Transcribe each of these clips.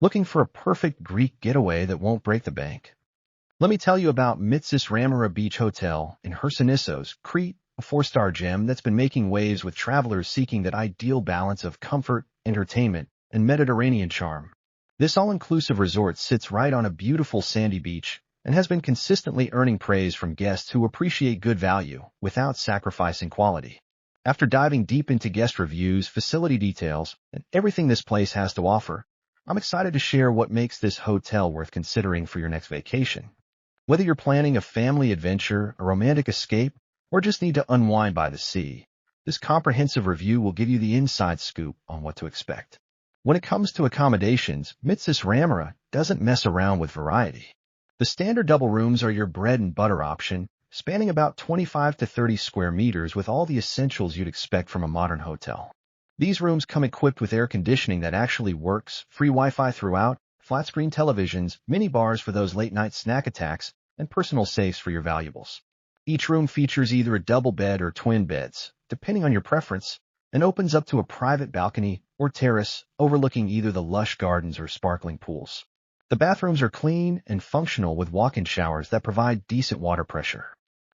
Looking for a perfect Greek getaway that won't break the bank? Let me tell you about Mitsis Ramira Beach Hotel in Hersonissos, Crete, a four-star gem that's been making waves with travelers seeking that ideal balance of comfort, entertainment, and Mediterranean charm. This all-inclusive resort sits right on a beautiful sandy beach and has been consistently earning praise from guests who appreciate good value without sacrificing quality. After diving deep into guest reviews, facility details, and everything this place has to offer, I'm excited to share what makes this hotel worth considering for your next vacation. Whether you're planning a family adventure, a romantic escape, or just need to unwind by the sea, this comprehensive review will give you the inside scoop on what to expect. When it comes to accommodations, Mitsis Ramira doesn't mess around with variety. The standard double rooms are your bread and butter option, spanning about 25 to 30 square meters with all the essentials you'd expect from a modern hotel. These rooms come equipped with air conditioning that actually works, free Wi-Fi throughout, flat-screen televisions, mini bars for those late-night snack attacks, and personal safes for your valuables. Each room features either a double bed or twin beds, depending on your preference, and opens up to a private balcony or terrace overlooking either the lush gardens or sparkling pools. The bathrooms are clean and functional with walk-in showers that provide decent water pressure.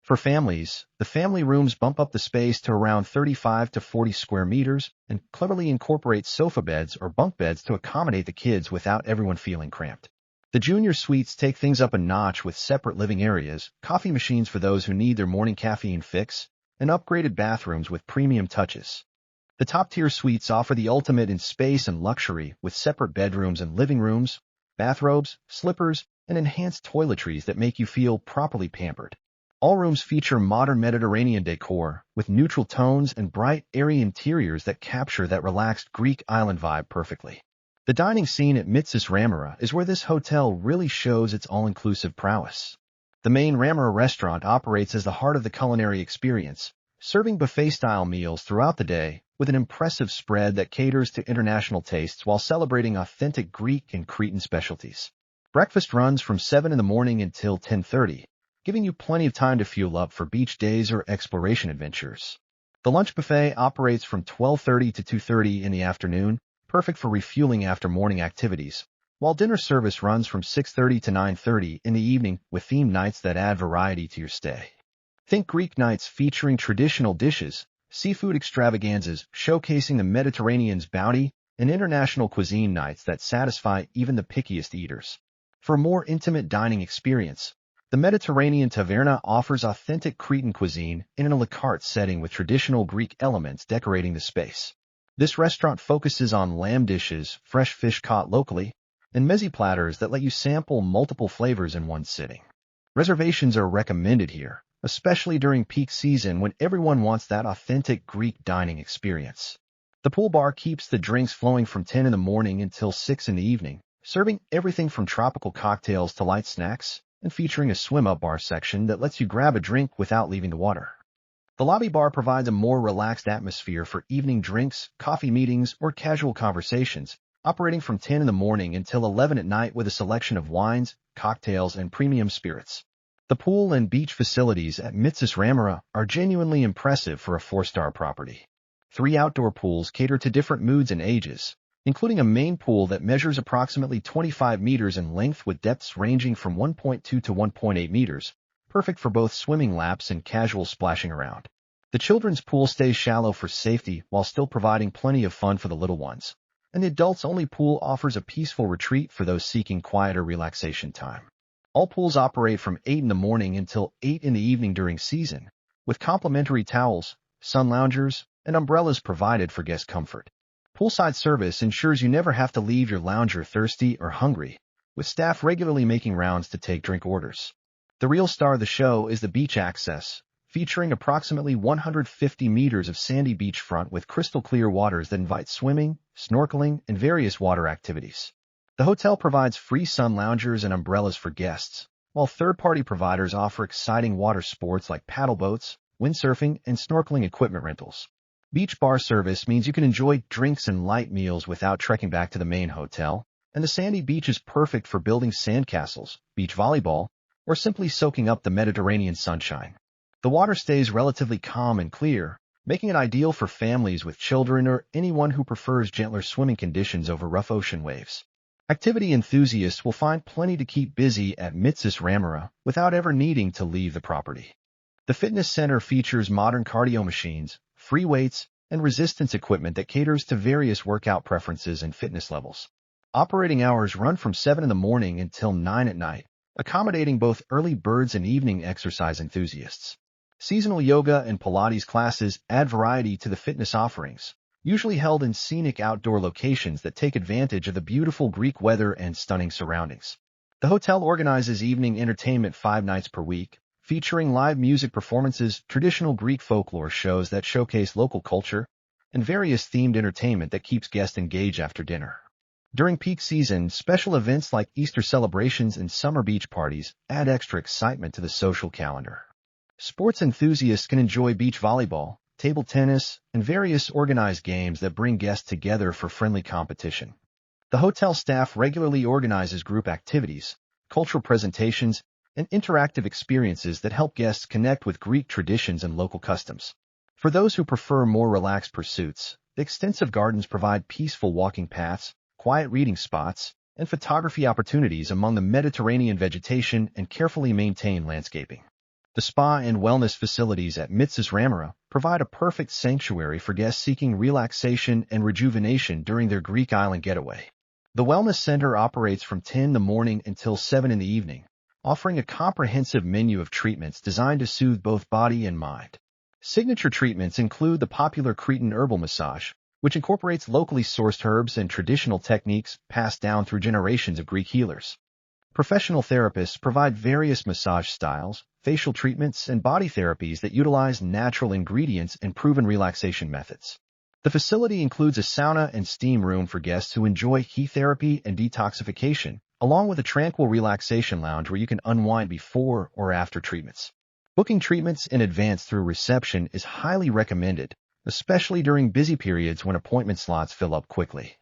For families, the family rooms bump up the space to around 35 to 40 square meters and cleverly incorporate sofa beds or bunk beds to accommodate the kids without everyone feeling cramped. The junior suites take things up a notch with separate living areas, coffee machines for those who need their morning caffeine fix, and upgraded bathrooms with premium touches. The top-tier suites offer the ultimate in space and luxury with separate bedrooms and living rooms, bathrobes, slippers, and enhanced toiletries that make you feel properly pampered. All rooms feature modern Mediterranean decor with neutral tones and bright, airy interiors that capture that relaxed Greek island vibe perfectly. The dining scene at Mitsis Ramira is where this hotel really shows its all-inclusive prowess. The main Ramira restaurant operates as the heart of the culinary experience, serving buffet-style meals throughout the day with an impressive spread that caters to international tastes while celebrating authentic Greek and Cretan specialties. Breakfast runs from 7 in the morning until 10:30. Giving you plenty of time to fuel up for beach days or exploration adventures. The lunch buffet operates from 12:30 to 2:30 in the afternoon, perfect for refueling after morning activities, while dinner service runs from 6:30 to 9:30 in the evening with themed nights that add variety to your stay. Think Greek nights featuring traditional dishes, seafood extravaganzas showcasing the Mediterranean's bounty, and international cuisine nights that satisfy even the pickiest eaters. For a more intimate dining experience, the Mediterranean Taverna offers authentic Cretan cuisine in an a la carte setting with traditional Greek elements decorating the space. This restaurant focuses on lamb dishes, fresh fish caught locally, and mezzi platters that let you sample multiple flavors in one sitting. Reservations are recommended here, especially during peak season when everyone wants that authentic Greek dining experience. The pool bar keeps the drinks flowing from 10 in the morning until 6 in the evening, serving everything from tropical cocktails to light snacks, and featuring a swim-up bar section that lets you grab a drink without leaving the water. The lobby bar provides a more relaxed atmosphere for evening drinks, coffee meetings, or casual conversations, operating from 10 in the morning until 11 at night with a selection of wines, cocktails, and premium spirits. The pool and beach facilities at Mitsis Ramira are genuinely impressive for a four-star property. 3 outdoor pools cater to different moods and ages, including a main pool that measures approximately 25 meters in length with depths ranging from 1.2 to 1.8 meters, perfect for both swimming laps and casual splashing around. The children's pool stays shallow for safety while still providing plenty of fun for the little ones, and the adults-only pool offers a peaceful retreat for those seeking quieter relaxation time. All pools operate from 8 in the morning until 8 in the evening during season, with complimentary towels, sun loungers, and umbrellas provided for guest comfort. Poolside service ensures you never have to leave your lounger thirsty or hungry, with staff regularly making rounds to take drink orders. The real star of the show is the beach access, featuring approximately 150 meters of sandy beachfront with crystal-clear waters that invite swimming, snorkeling, and various water activities. The hotel provides free sun loungers and umbrellas for guests, while third-party providers offer exciting water sports like paddle boats, windsurfing, and snorkeling equipment rentals. Beach bar service means you can enjoy drinks and light meals without trekking back to the main hotel, and the sandy beach is perfect for building sandcastles, beach volleyball, or simply soaking up the Mediterranean sunshine. The water stays relatively calm and clear, making it ideal for families with children or anyone who prefers gentler swimming conditions over rough ocean waves. Activity enthusiasts will find plenty to keep busy at Mitsis Ramira without ever needing to leave the property. The fitness center features modern cardio machines, free weights, and resistance equipment that caters to various workout preferences and fitness levels. Operating hours run from 7 in the morning until 9 at night, accommodating both early birds and evening exercise enthusiasts. Seasonal yoga and Pilates classes add variety to the fitness offerings, usually held in scenic outdoor locations that take advantage of the beautiful Greek weather and stunning surroundings. The hotel organizes evening entertainment 5 nights per week, featuring live music performances, traditional Greek folklore shows that showcase local culture, and various themed entertainment that keeps guests engaged after dinner. During peak season, special events like Easter celebrations and summer beach parties add extra excitement to the social calendar. Sports enthusiasts can enjoy beach volleyball, table tennis, and various organized games that bring guests together for friendly competition. The hotel staff regularly organizes group activities, cultural presentations, and interactive experiences that help guests connect with Greek traditions and local customs. For those who prefer more relaxed pursuits, the extensive gardens provide peaceful walking paths, quiet reading spots, and photography opportunities among the Mediterranean vegetation and carefully maintained landscaping. The spa and wellness facilities at Mitsis Ramira provide a perfect sanctuary for guests seeking relaxation and rejuvenation during their Greek island getaway. The wellness center operates from 10 in the morning until 7 in the evening, offering a comprehensive menu of treatments designed to soothe both body and mind. Signature treatments include the popular Cretan herbal massage, which incorporates locally sourced herbs and traditional techniques passed down through generations of Greek healers. Professional therapists provide various massage styles, facial treatments, and body therapies that utilize natural ingredients and proven relaxation methods. The facility includes a sauna and steam room for guests who enjoy heat therapy and detoxification, along with a tranquil relaxation lounge where you can unwind before or after treatments. Booking treatments in advance through reception is highly recommended, especially during busy periods when appointment slots fill up quickly.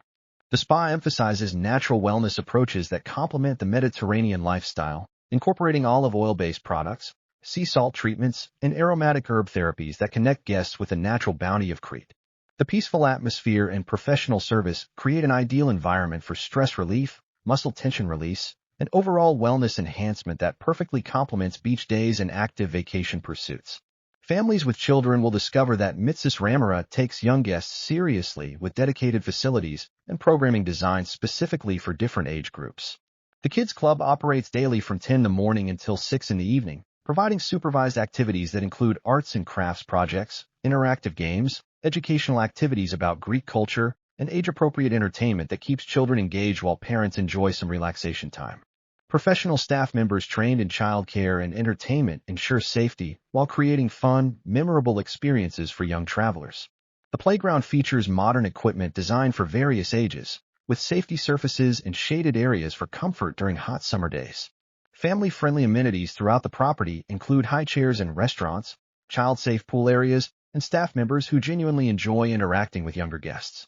The spa emphasizes natural wellness approaches that complement the Mediterranean lifestyle, incorporating olive oil-based products, sea salt treatments, and aromatic herb therapies that connect guests with the natural bounty of Crete. The peaceful atmosphere and professional service create an ideal environment for stress relief, muscle tension release, and overall wellness enhancement that perfectly complements beach days and active vacation pursuits. Families with children will discover that Mitsis Ramira takes young guests seriously with dedicated facilities and programming designed specifically for different age groups. The Kids Club operates daily from 10 in the morning until 6 in the evening, providing supervised activities that include arts and crafts projects, interactive games, educational activities about Greek culture, and age-appropriate entertainment that keeps children engaged while parents enjoy some relaxation time. Professional staff members trained in childcare and entertainment ensure safety while creating fun, memorable experiences for young travelers. The playground features modern equipment designed for various ages, with safety surfaces and shaded areas for comfort during hot summer days. Family-friendly amenities throughout the property include high chairs in restaurants, child-safe pool areas, and staff members who genuinely enjoy interacting with younger guests.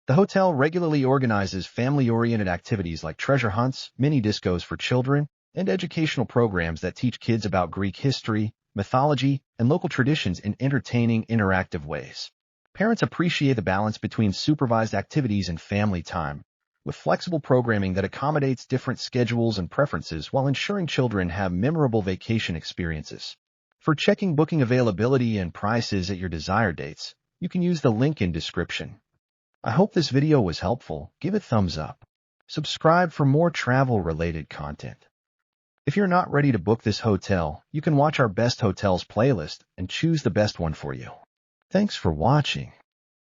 The hotel regularly organizes family-oriented activities like treasure hunts, mini discos for children, and educational programs that teach kids about Greek history, mythology, and local traditions in entertaining, interactive ways. Parents appreciate the balance between supervised activities and family time, with flexible programming that accommodates different schedules and preferences while ensuring children have memorable vacation experiences. For checking booking availability and prices at your desired dates, you can use the link in description. I hope this video was helpful. Give it a thumbs up. Subscribe for more travel-related content. If you're not ready to book this hotel, you can watch our best hotels playlist and choose the best one for you. Thanks for watching.